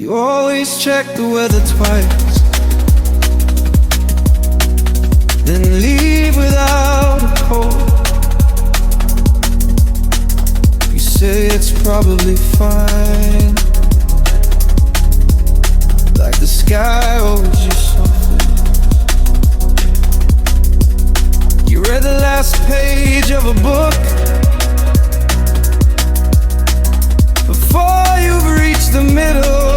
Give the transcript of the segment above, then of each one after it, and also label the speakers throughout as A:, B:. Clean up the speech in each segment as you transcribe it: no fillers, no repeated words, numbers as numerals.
A: You always check the weather twice, then leave without a call. You say it's probably fine, like the sky owes you something. You read the last page of a book before you've reached the middle.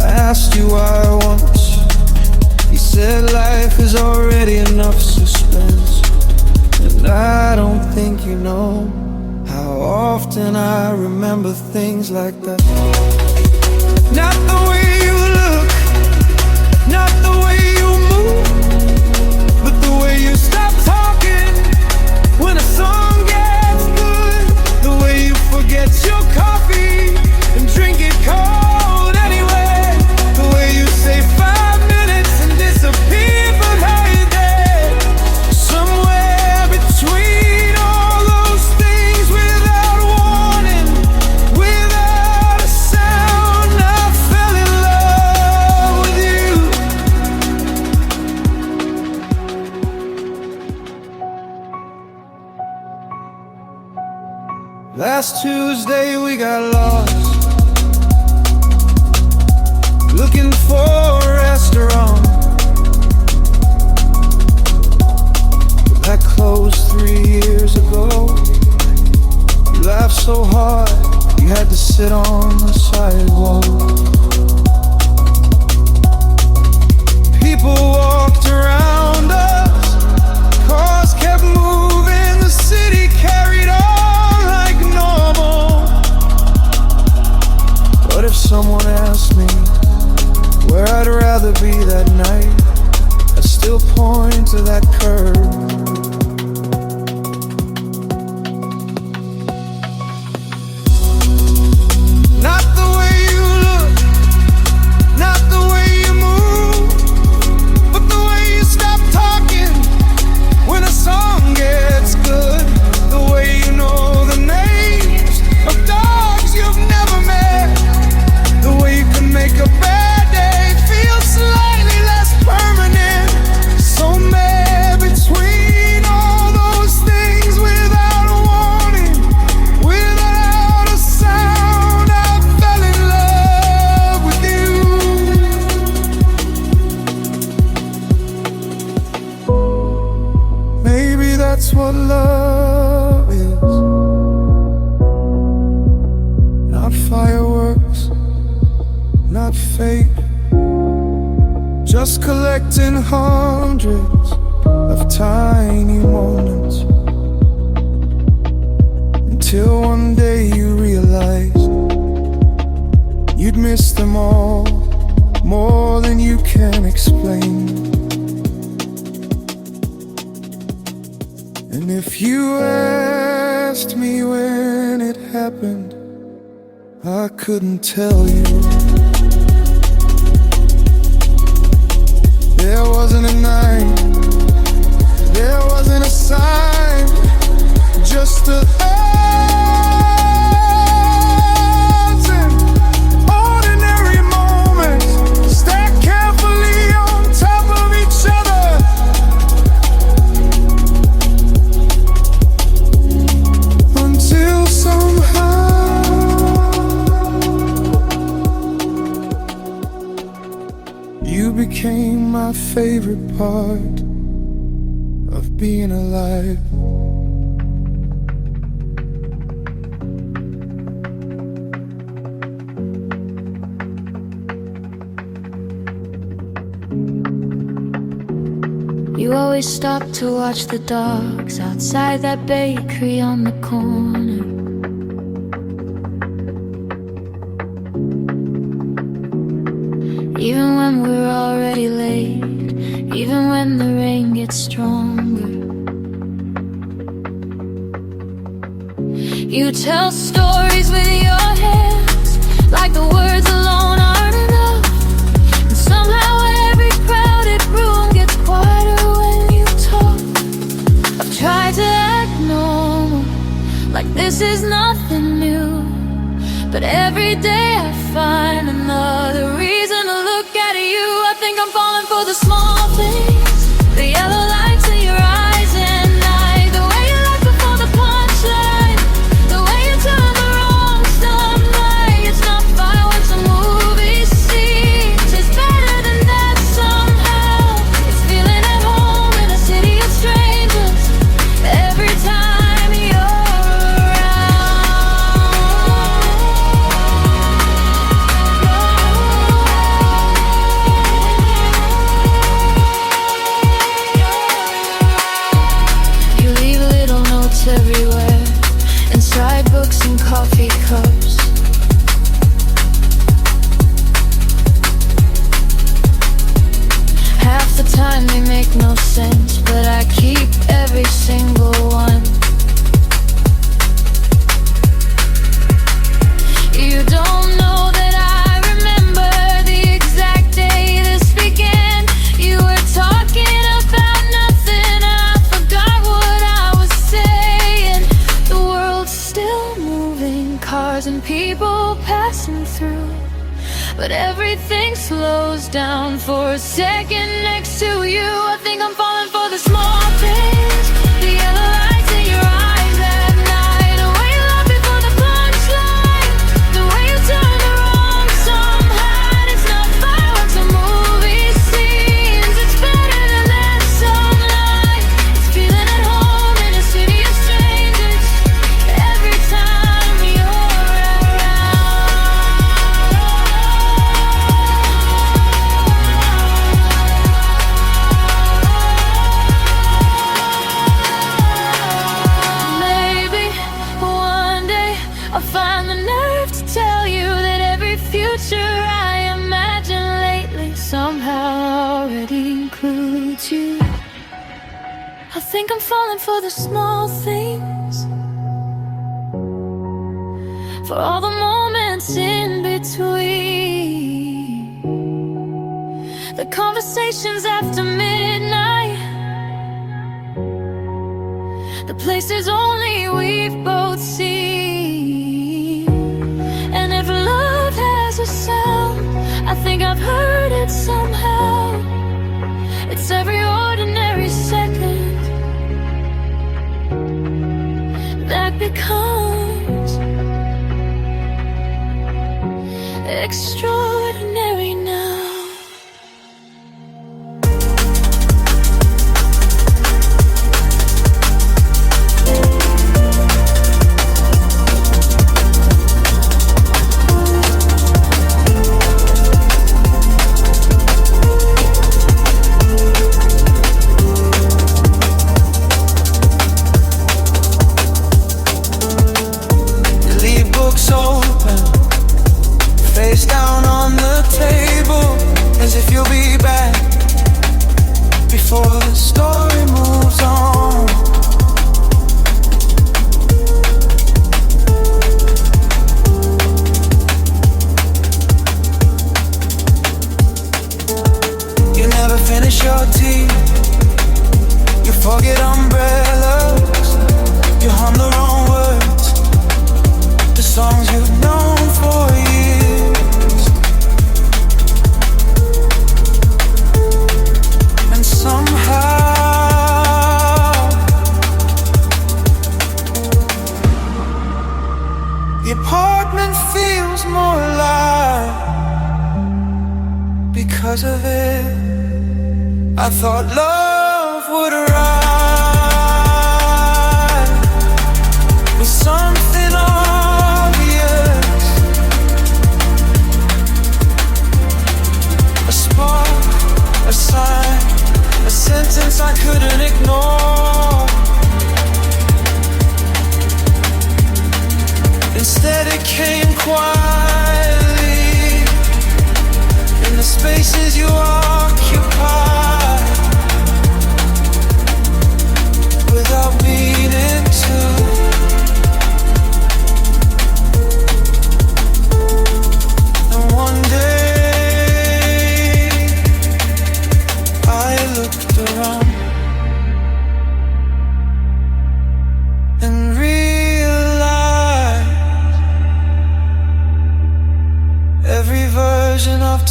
A: I asked you why once. You said life is already enough suspense. And I don't think you know how often I remember things like that. Not the way you look, not the way you move, but the way you stop talking when a song gets good. The way you forget your coffee and drink it cold anyway. The way you say 5 minutes and disappear, but how you there? Somewhere between all those things, without warning, without a sound, I fell in love with you. Last Tuesday we got lost, looking for a restaurant that closed 3 years ago. You laughed so hard you had to sit on the sidewalk. People walked around us, cars kept moving, the city carried on like normal. But if someone asked me where I'd rather be that night, I'd still point to that curb. Not the way you look, not the way you move, but the way you stop talking when a song gets good. The way you know the names of dogs you've never met. The way you can make a bad day feel slightly less permanent. Somewhere between all those things, without a warning, without a sound, I fell in love with you. Maybe that's what love is. Not fireworks, not fake, just collecting hundreds of tiny moments, until one day you realized you'd miss them all more than you can explain. And if you asked me when it happened, I couldn't tell you. There wasn't a night, there wasn't a sign, just a thousand ordinary moments stacked carefully on top of each other. Until somehow you became my favorite part of being alive.
B: You always stop to watch the dogs outside that bakery on the corner. Even when we're already late, even when the rain gets stronger. You tell stories with your hands, like the words alone aren't enough. And somehow every crowded room gets quieter when you talk. I've tried to act normal, like this is nothing new, But every day I find another reason to look at you. I think I'm falling for the small things, the yellow lights in your eyes at night, the way you laugh before the punchline, the way you turn the wrong sunlight. It's not fireworks or movie scenes, it's better than that somehow. It's feeling at home in a city of strangers every time you're everywhere, inside books and coffee cups. Half the time they make no sense, but I keep every single one. You don't know that I remember the exact day this began. You were talking about nothing, I forgot what I was saying. The world's still moving, cars and people passing through, but everything slows down for a second next to you. I think I'm falling for the small things, the yellow lights in your eyes at night, the way you laugh before the punchline, the way you turn the wrong somehow. It's not fireworks or movie scenes, it's better than that sunlight. It's feeling at home in a city of strangers every time you're around. Maybe one day I'll find the nerve to tell you that every future I imagine lately somehow already includes you. I think I'm falling for the small things, for all the moments in between, the conversations after midnight, the places only we've both seen. And if love has a sound, I think I've heard it somehow. It's every ordinary second that becomes extraordinary now.
A: You leave books open, face down on the table, as if you'll be back before the story moves on. You never finish your tea, you forget umbrellas, you hum the wrong words, the songs you've known for years. And somehow the apartment feels more alive because of it. I thought love would arrive with something obvious, a spark, a sign, a sentence I couldn't ignore. Instead it came quietly in the spaces you occupy.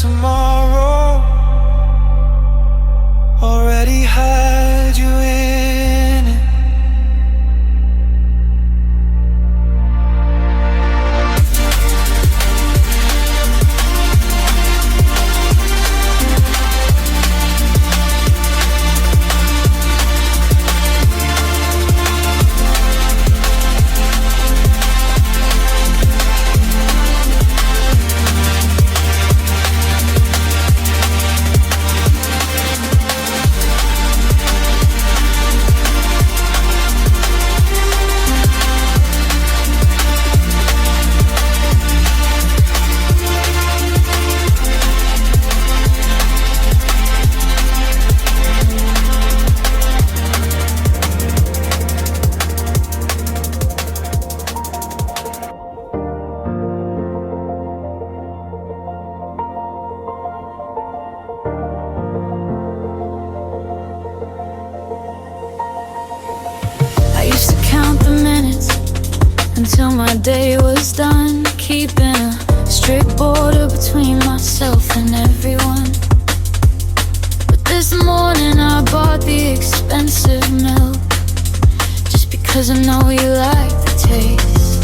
A: tomorrow already had you in it.
B: I used to count the minutes until my day was done, keeping a strict border between myself and everyone. But this morning I bought the expensive milk, just because I know you like the taste.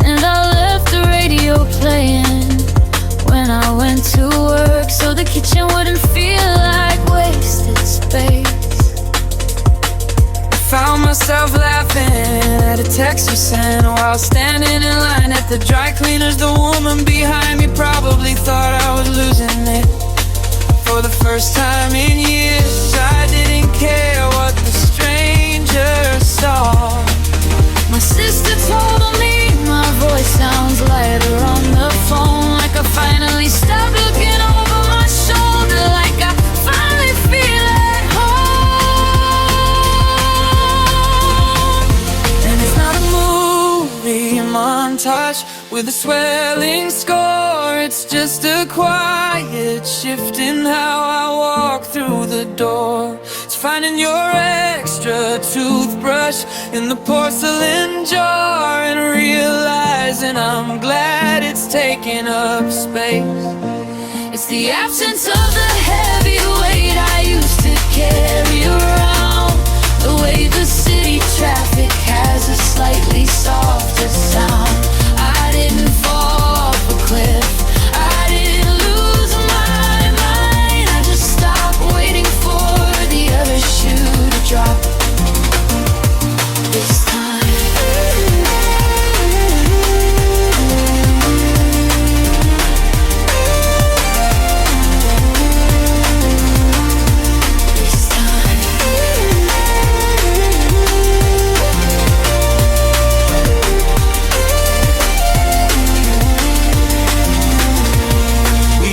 B: And I left the radio playing when I went to work, so the kitchen wouldn't feel like wasted space.
A: Found myself laughing at a text you sent while standing in line at the dry cleaners. The woman behind me probably thought I was losing it. For the first time in years, I didn't care what the stranger saw.
B: My sister told me my voice sounds lighter on the phone, like I finally stopped looking over my shoulder, like I finally feel at home.
A: And it's not a movie montage with a swelling score. It's just a quiet shift in how I walk through the door. It's finding your extra toothbrush in the porcelain jar and realizing I'm glad it's taking up space.
B: It's the absence of the heavy weight I used to carry around. The way the city traffic has a slightly softer sound. I didn't fall off a cliff, I didn't lose my mind. I just stopped waiting for the other shoe to drop this time.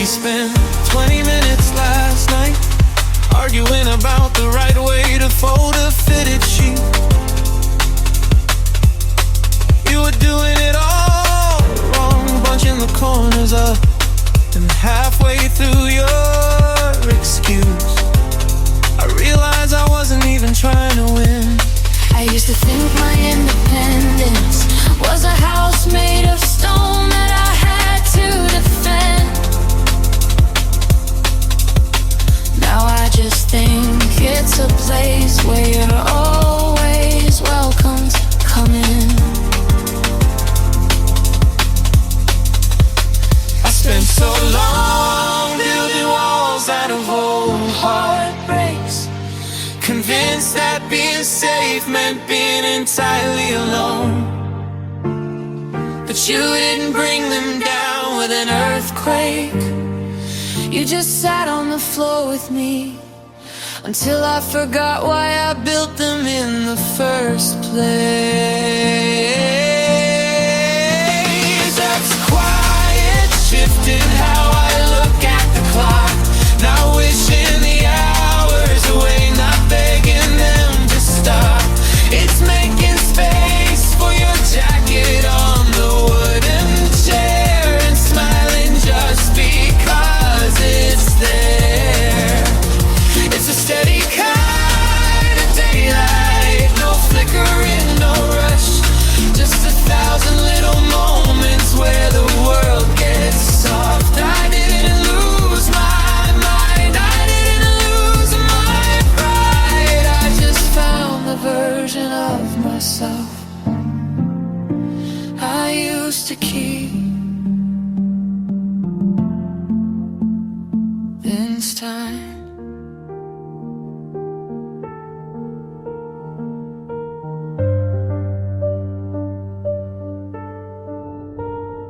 A: Spent 20 minutes last night arguing about the right way to fold a fitted sheet. You were doing it all wrong, bunching the corners up, and halfway through your excuse I realized I wasn't even trying to win.
B: I used to think my independence was a house made of stone that I had to defend. Now I just think it's a place where you're always welcome to come in.
A: I spent so long building walls out of old heartbreaks, convinced that being safe meant being entirely alone. But you didn't bring them down with an earthquake. You just sat on the floor with me until I forgot why I built them in the first place. That's quiet shift in how I look at the clock, not wishing the hours away, not begging them to stop. It's making space for your jacket on the wooden chair and smiling just because it's there. It's a steady kind of daylight, no flickering, no rush, just to keep. Then it's time.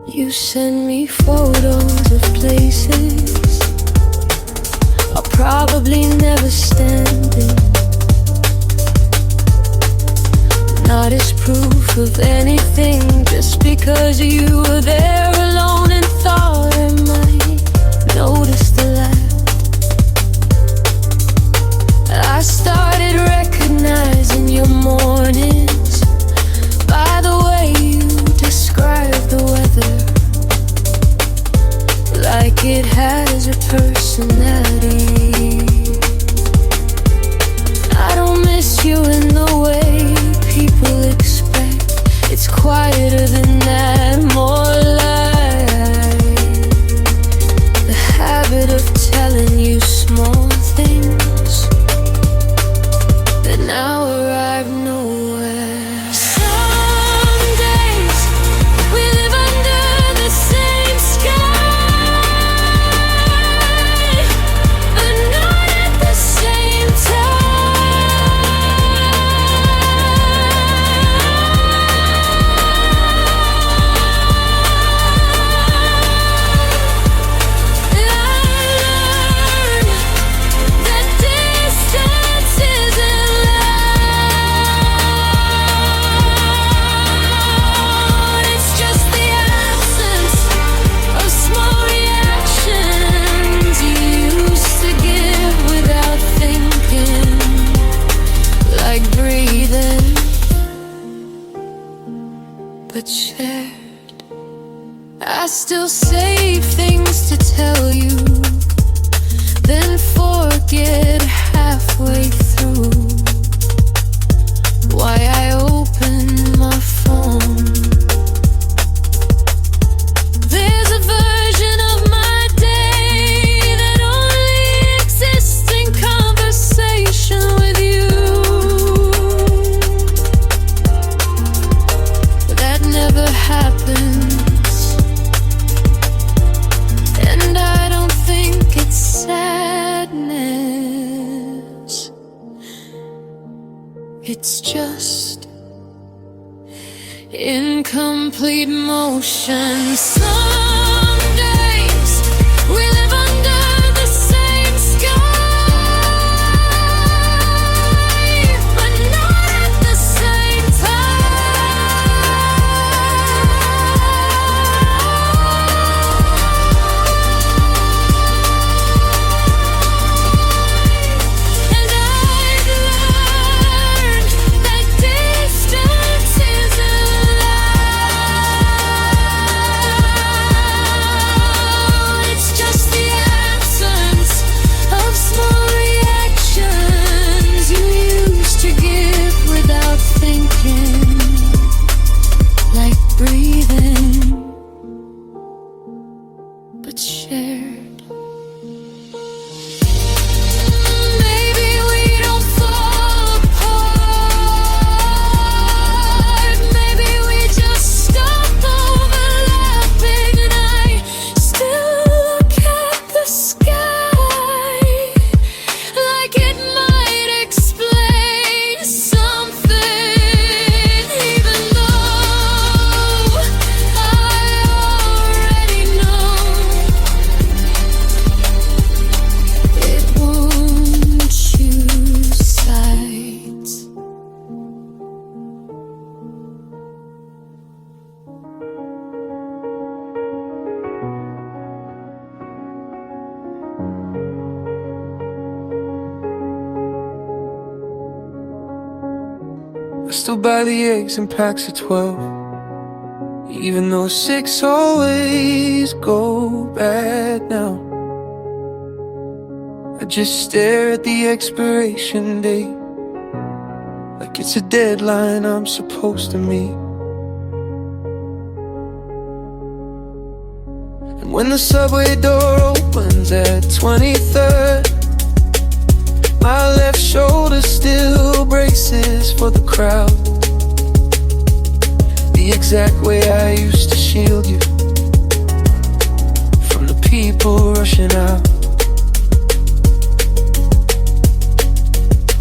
B: You send me photos of places I'll probably never stand in, not as proof of anything, just because you were there alone and thought I might notice the laugh. I started recognizing your mornings by the way you describe the weather, like it has a personality. I don't miss you in the way people expect. It's quieter than that, more like the habit of telling you small things that now arrive nowhere. Some days we live under the same sky, but not at the same time. And I learned that distance isn't loud. It's just the absence of small reactions you used to give without thinking, like breathing, but shared. I still save things to tell you, then forget halfway through why I opened my phone. There's a version of my day that only exists in conversation with you, that never happens, and I don't think it's sadness. It's just incomplete motion. Some days we live under the same sky, but not at the same time. And I've learned that distance isn't loud. It's just the absence of small reactions you used to give without thinking, like breathing, but shared. Maybe we don't fall apart. Maybe we just stop overlapping, and I still look at the sky like it might explain something, even though I already know it won't choose sides.
A: I still buy the eggs in packs of 12, even though 6 always go bad now. I just stare at the expiration date like it's a deadline I'm supposed to meet. And when the subway door opens at 23rd, my left shoulder still braces for the crowd. The the exact way I used to shield you from the people rushing out.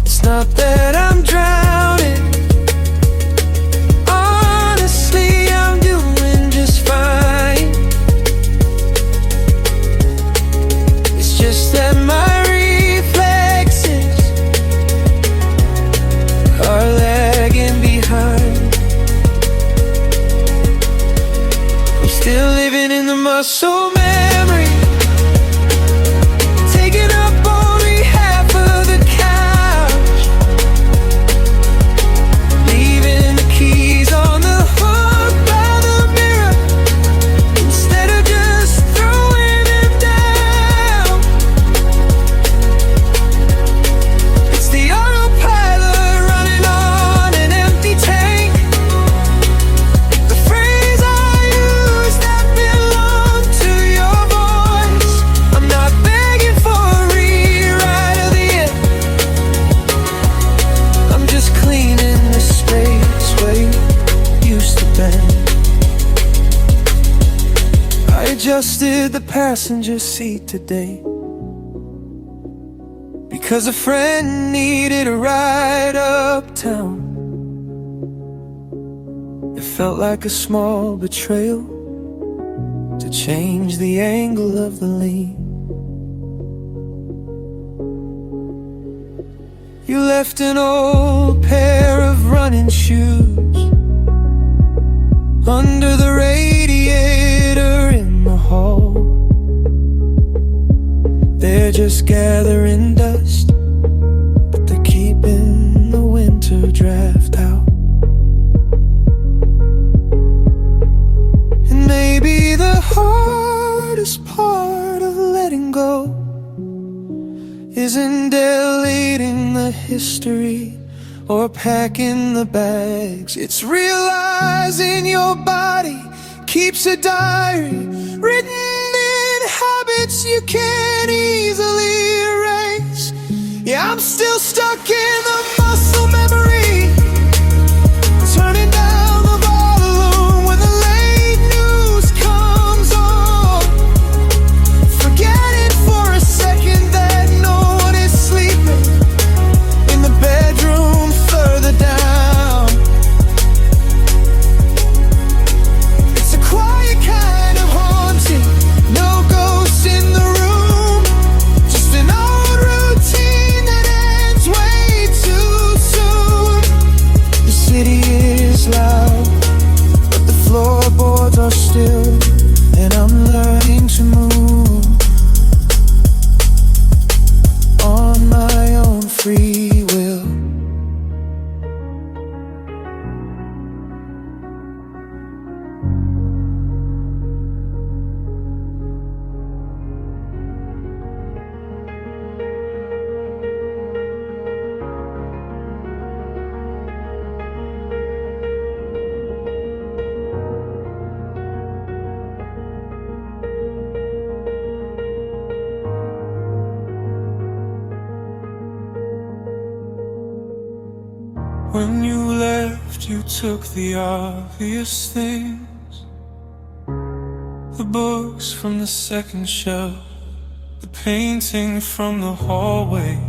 A: It's not that I'm drowning, honestly I'm doing just fine. It's just that my reflexes are lagging behind. I'm still living in the muscle memory, taking up only half of the couch, leaving the keys on the hook by the mirror instead of just throwing them down. It's the autopilot running on an empty tank. The phrase I use that belong to your voice. I'm not begging for a rewrite of the end. I'm just cleaning the space where you used to bend. I adjusted the passenger seat today because a friend needed a ride uptown. It felt like a small betrayal to change the angle of the lean. You left an old pair of running shoes under the radiator in the hall. They're just gathering dust, but they're keeping the winter draft out. And maybe the hardest part of letting go isn't deleting the history or packing the bags. It's realizing your body keeps a diary written in habits you can't easily erase. Yeah, I'm still stuck in the muscle memory, turning down the volume when the late news comes on, forgetting for a second that no one is sleeping in the bedroom further down. It's a quiet kind of haunting, no ghosts in the room, just an old routine that ends way too soon. The city is loud, but the floorboards are still, and I'm learning to move on my own free will. When you left, you took the obvious things, the books from the second shelf, the painting from the hallway,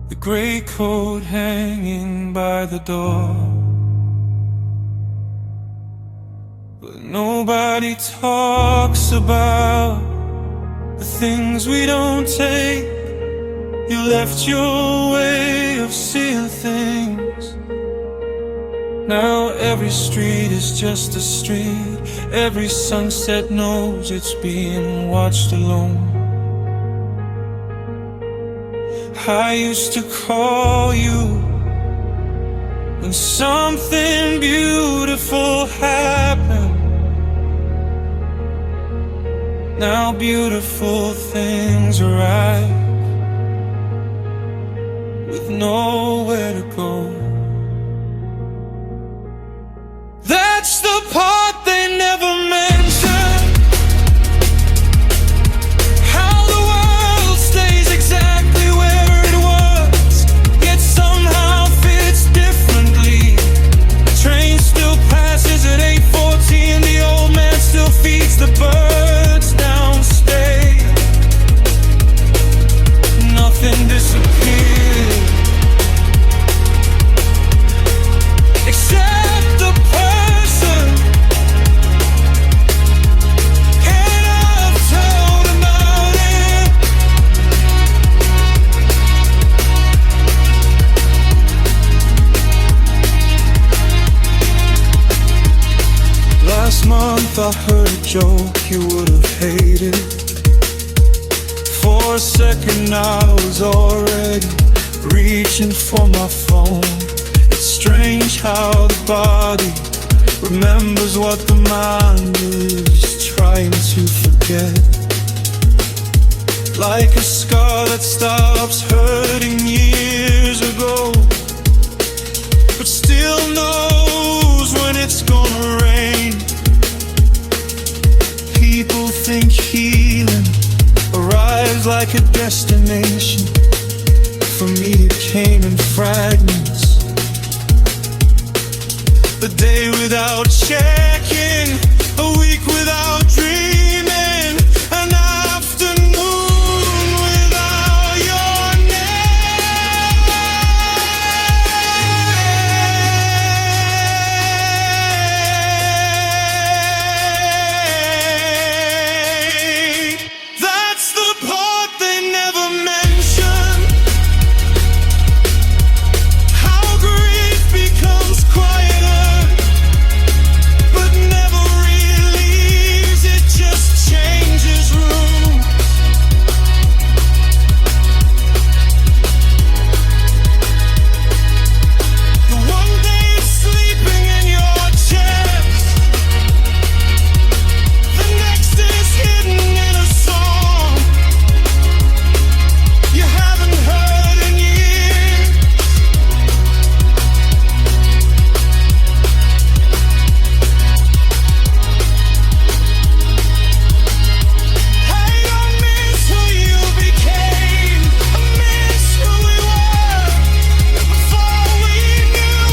A: the gray coat hanging by the door. But nobody talks about the things we don't take. You left your way of seeing things. Now every street is just a street. Every sunset knows it's being watched alone. I used to call you when something beautiful happened. Now beautiful things arrive with nowhere to go. That's the part they never mention, how the world stays exactly where it was, yet somehow fits differently. The train still passes if I heard a joke you would have hated it. For a second I was already reaching for my phone. It's strange how the body remembers what the mind is trying to forget. Like a scar that stops hurting years ago, but still knows when it's gonna rain. People think healing arrives like a destination. For me it came in fragments. A day without checking, a week without dreaming, an afternoon without your name. That's the part they never mention. How grief becomes quieter, but never really leaves, it just changes room. The one day it's sleeping in your chest, the next is hidden in a song you haven't heard in years. I don't miss who you became, I miss who we were before we knew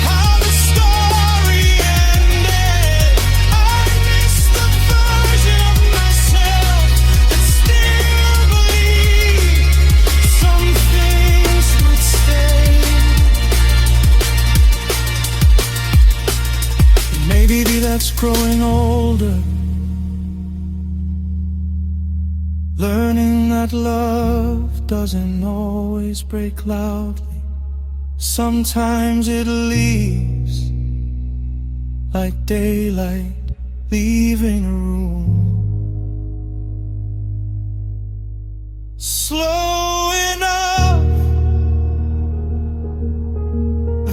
A: how the story ended. I miss the version of myself that still believed some things would stay. Maybe that's growing older, learning that love doesn't always break loudly. Sometimes it leaves like daylight leaving a room. Slow enough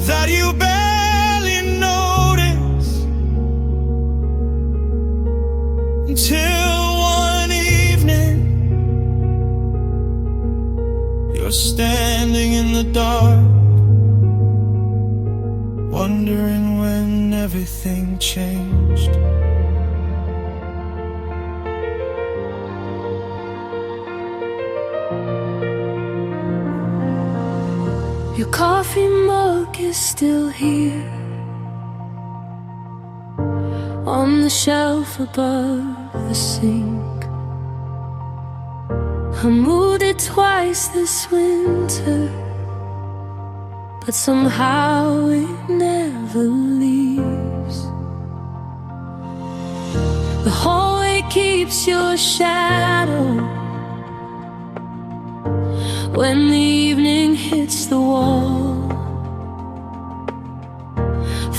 A: that you barely notice, until one evening you're standing in the dark, wondering when everything changed.
B: Your coffee mug is still here on the shelf above the sink. I moved it twice this winter, but somehow it never leaves. The hallway keeps your shadow when the evening hits the wall.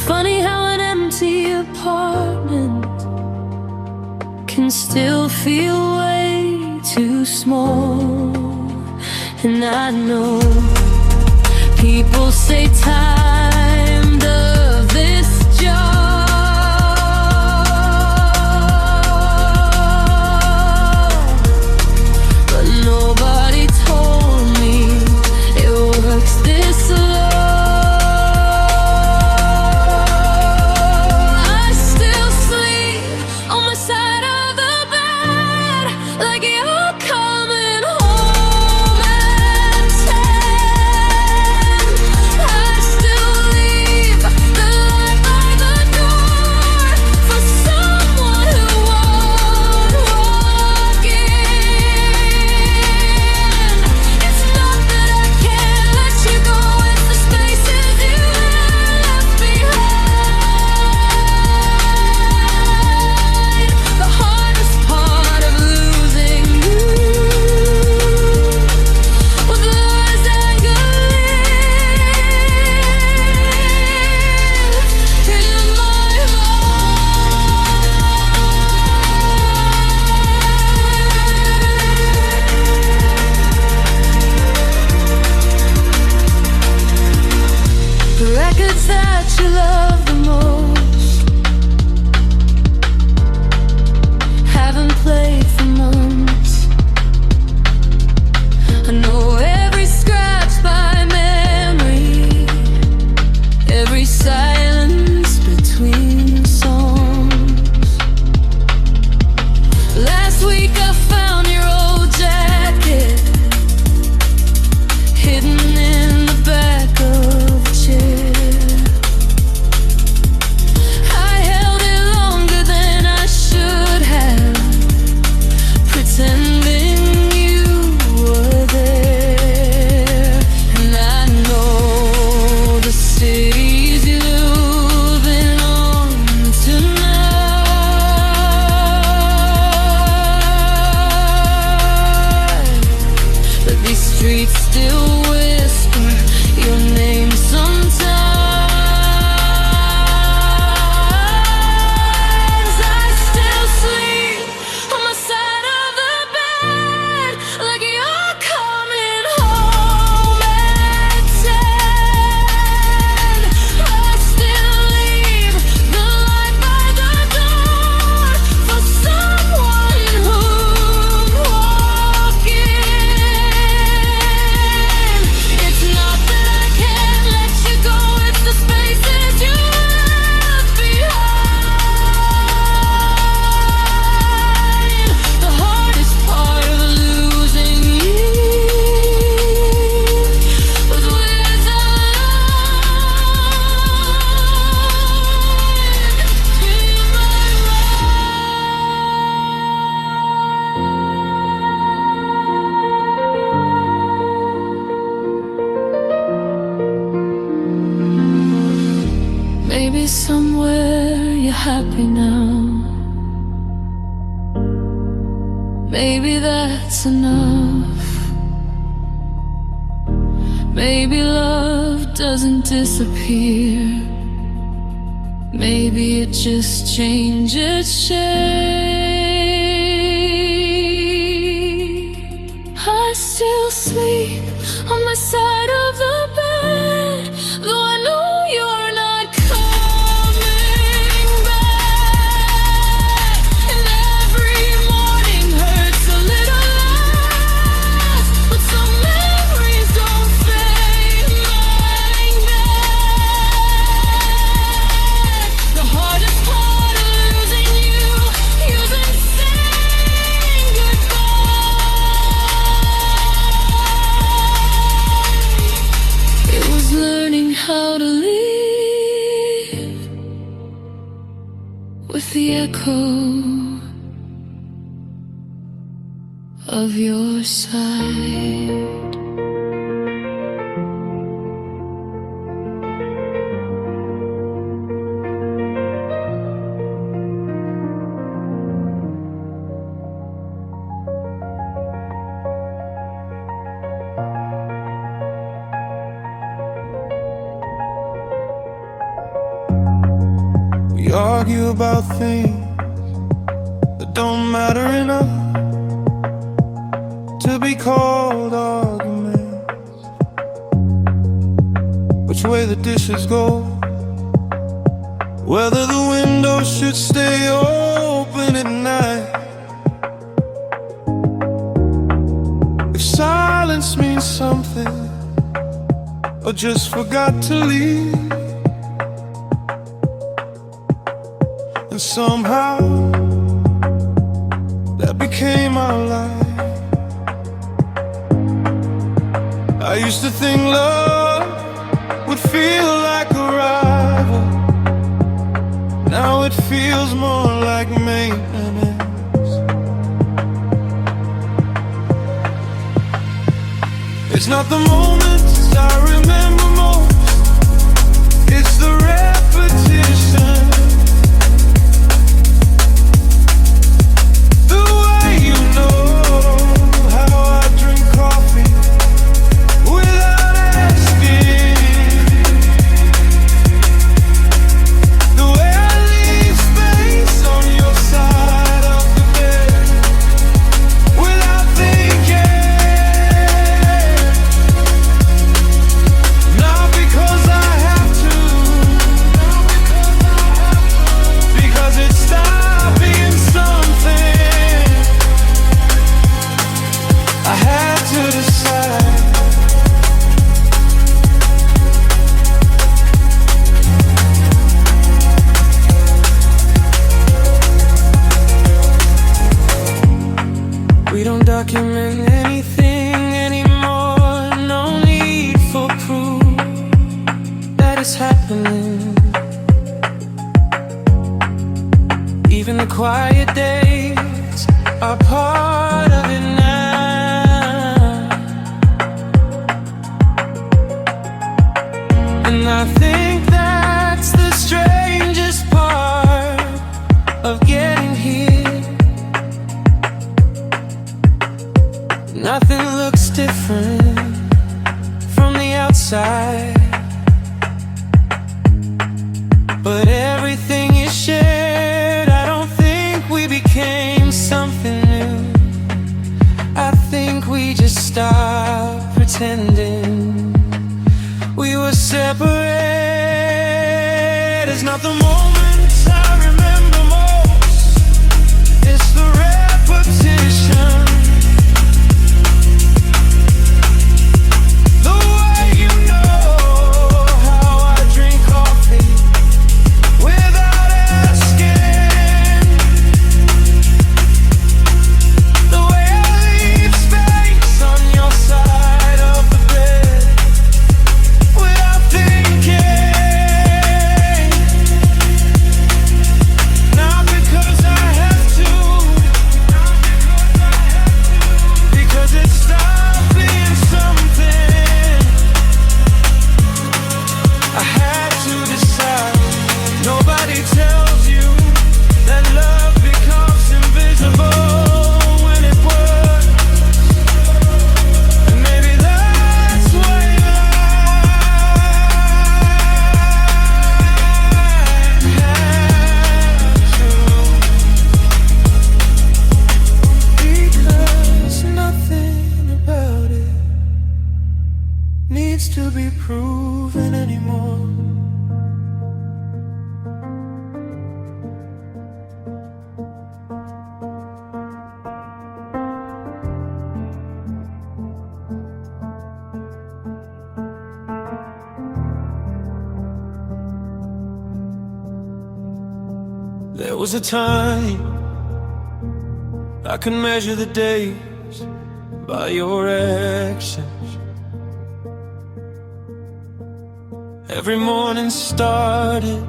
B: Funny how an empty apartment can still feel way too small. And I know people say time does this job, but nobody told me it works this low. I still sleep on my side of the bed, like you're coming home at 10. words that you love the most. Haven't played for months. I know every scratch by memory, every silence between songs. Last week I found your old jacket hidden in the back of a chair. I held it longer than I should have, pretending you were there. And I know the city's moving on tonight, but these streets still whisper your name sometimes. I still sleep on my side of the bed, like you're coming home at 10. I still leave the light by the door for someone who's walking. It's not that I can't let you go, it's the spaces you left behind. The hardest part of losing you was with the maybe somewhere you're happy now. Maybe that's enough. Maybe love doesn't disappear. Maybe it just changes shape. I still sleep on my side of the bed, though I know you're not coming back. And every morning hurts a little less, but some memories don't fade like that. The hardest part of losing you isn't saying goodbye. It was learning how to live with the echo of your side.
A: We argue about things that don't matter enough to be called arguments. Which way the dishes go, whether the window should stay open at night, if silence means something or just forgot to leave. And somehow that became our life. I used to think love would feel like a rival. Now it feels more like maintenance. It's not the moments I remember most, it's the repetition. The way you know how I drink coffee without asking. The way I leave space on your side of the bed without thinking. quiet days are part of it now. And I think that's the strangest part of getting here. Nothing looks different from the outside, but everything is shared. I don't think we became something new. I think we just stopped pretending we were separate. It's not the moments I remember most, it's the repetition. The way you know how I drink coffee without asking. The way I leave space on your side of the bed without thinking. Not because I have to, because it stopped being something I had to decide. Nobody tells you that love becomes invisible when it works. And maybe that's why I have to. Because nothing about it needs to be proven anymore. There was a time I could measure the days by your actions. Every morning started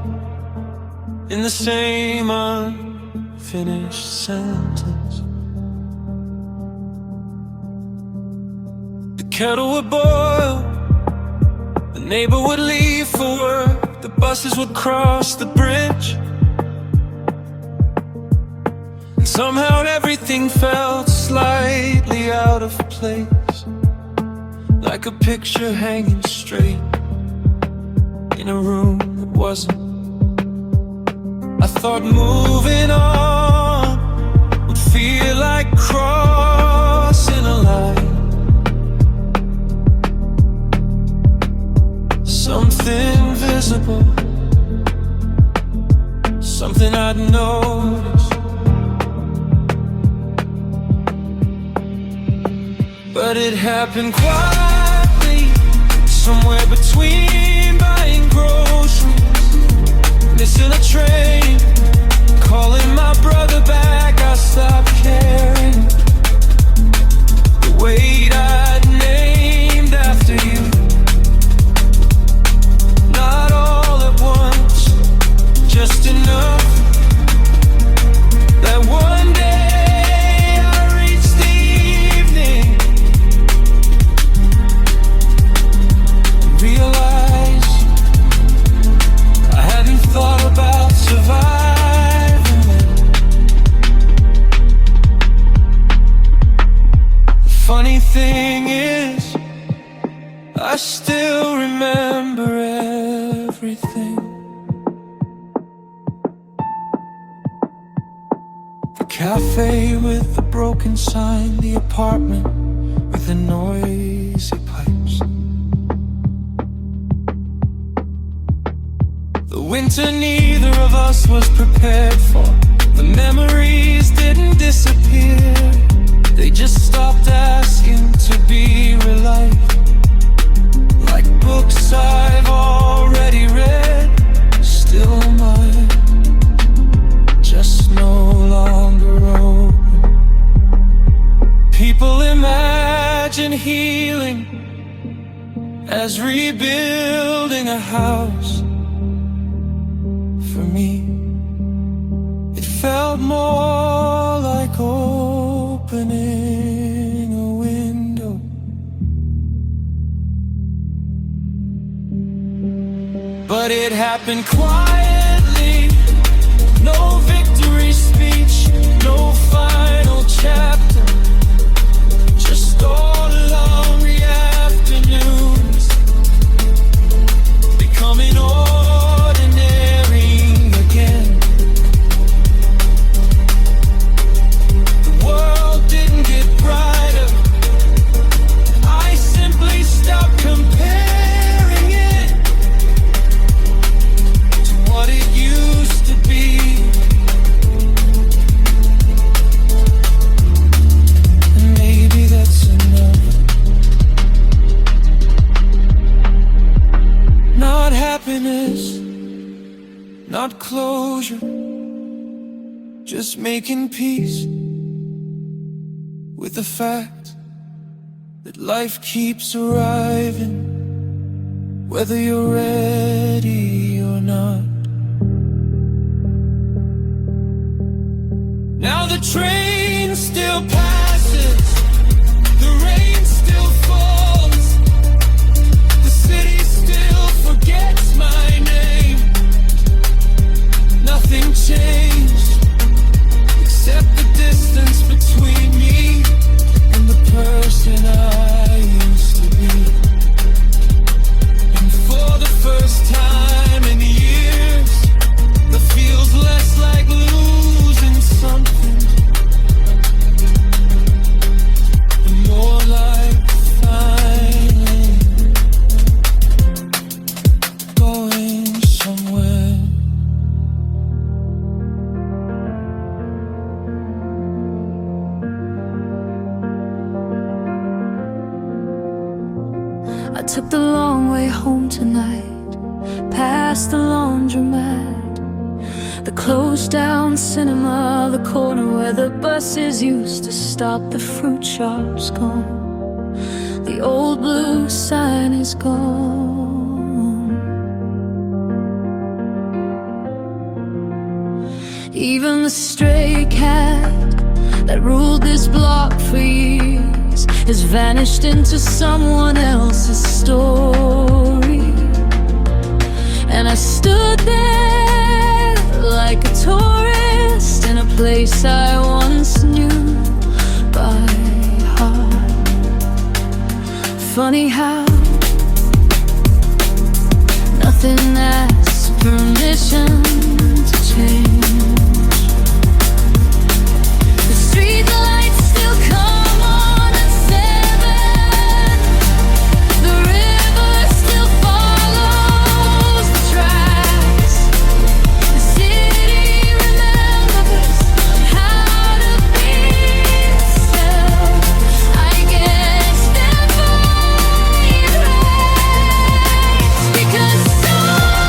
A: in the same unfinished sentence. The kettle would boil, the neighbor would leave for work, the buses would cross the bridge. And somehow everything felt slightly out of place, like a picture hanging straight in a room that wasn't. I thought moving on would feel like crossing a line. Something visible, something I'd noticed, but it happened quietly, somewhere between buying groceries, missing a train, calling my brother back. I stopped caring. The weight I'd named after you, not all at once, just enough that one day I reached the evening and realized I hadn't thought about surviving it. The funny thing is, I still remember everything. The cafe with the broken sign, the apartment with the noisy pipes, the winter neither of us was prepared for. The memories didn't disappear, they just stopped asking to be realized. Like books I've already read, still mine, just no longer open. People imagine healing as rebuilding a house. For me, it felt more like opening a window. But it happened quietly. No victory speech, no final chapter. Just all lonely afternoons, becoming ordinary again. The world didn't get brighter. I simply stopped comparing it to what it used to be. And maybe that's enough. Not happiness, not closure, just making peace with the fact that life keeps arriving, whether you're ready or not. Now the train still passes, the rain still falls, the city still forgets my name. Nothing changed except the distance between me and the person I used to be. And for the first time in years, it feels less like losing something and more like finally going somewhere.
B: I took the long way home tonight, past the laundromat, the closed down cinema, the corner where the buses used to stop. The fruit shop's gone, the old blue sign is gone. Even the stray cat that ruled this block for years has vanished into someone else's story. And I stood there like a tourist in a place I once knew by heart. Funny how nothing asks permission to change. The streetlights still come on at 7. The river still follows the tracks. The city remembers how to be itself. I guess that might right, because someone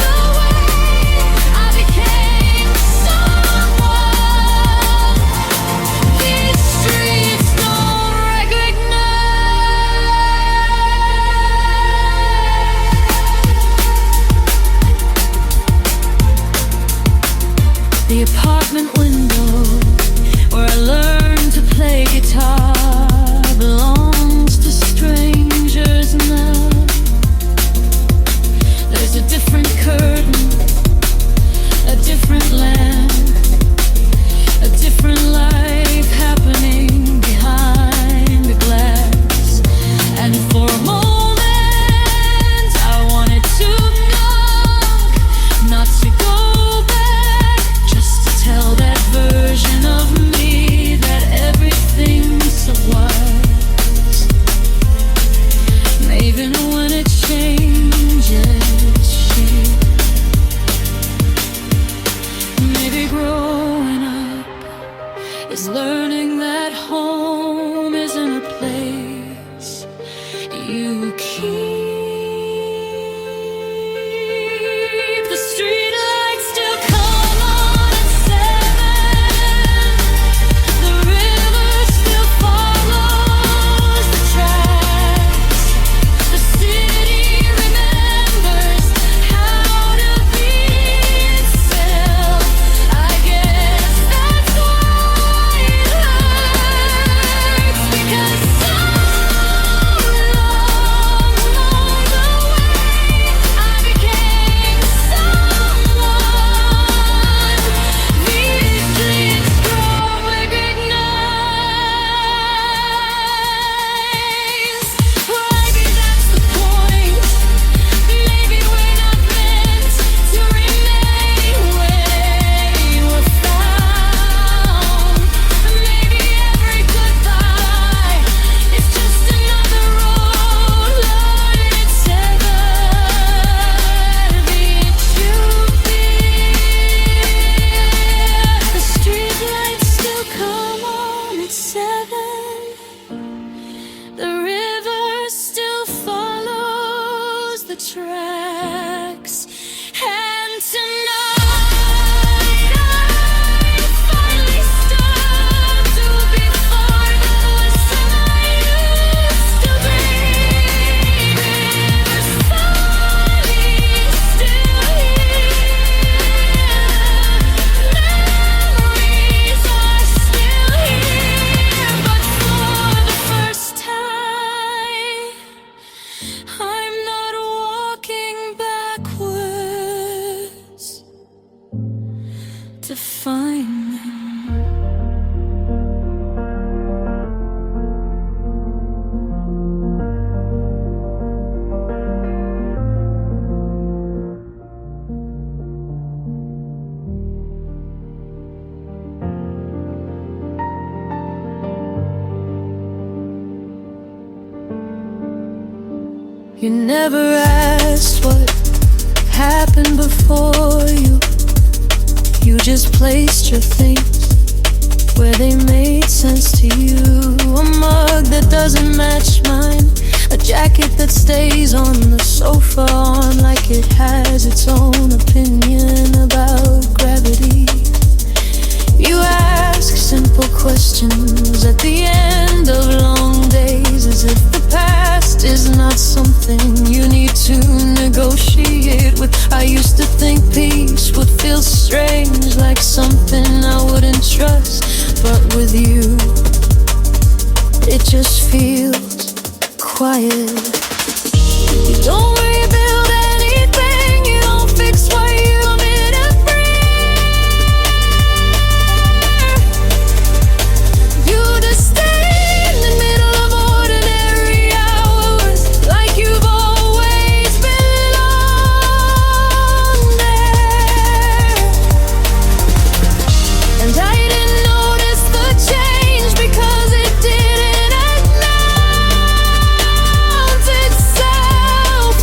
B: the way I became someone these streets don't recognize. The apartment window where I learned to play guitar belongs to strangers now. There's a different curtain, a different land, a different life happening behind the glass. And for a moment I wanted to knock, not to go back, just to tell that version of me that everything's so wise. And even when it changes shape, maybe growing up is learning that home isn't a place you keep. The streetlights still come on at 7. The river still follows the tracks. The city remembers how to be itself. You never asked what happened before you. You just placed your things where they made sense to you. A mug that doesn't match mine, a jacket that stays on the sofa on like it has its own opinion about gravity. You ask simple questions at the end of long days, as if the past is not something you need to negotiate with. I used to think peace would feel strange, like something I wouldn't trust, but with you, it just feels quiet. You don't rebuild anything, you don't fix what you didn't bring. You just stay in the middle of ordinary hours, like you've always belonged there. And I didn't notice the change because it didn't announce itself.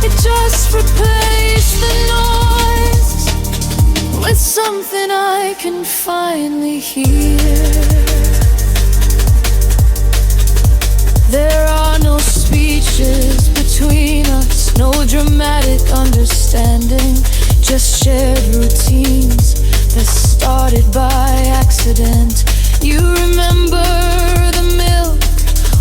B: It just replaced the noise with something I can finally hear. There are no speeches between us, no dramatic understanding, just shared routines that started by accident. You remember the milk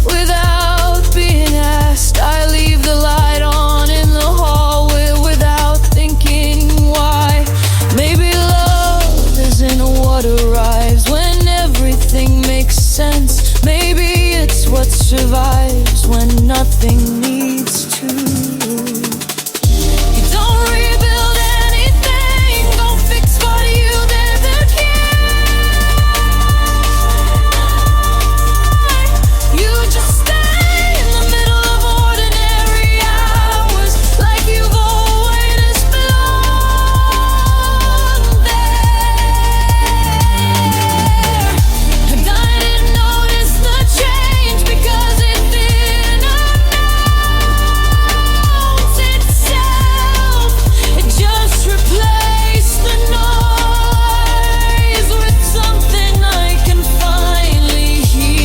B: without being asked. I leave the light on in the hallway without thinking why. Maybe love isn't what arrives when everything makes sense. Maybe it's what survives when nothing needs to. You don't rebuild anything, don't fix what you never can. You just stay in the middle of ordinary hours, like you've always belonged there. And I didn't notice the change because it didn't announce itself. It just replaced the noise with something I can finally hear.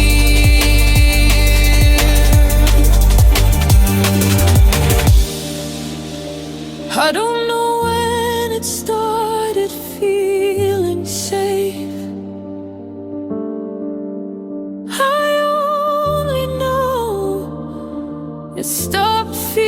B: I don't know when it started feeling safe. I only know it stopped feeling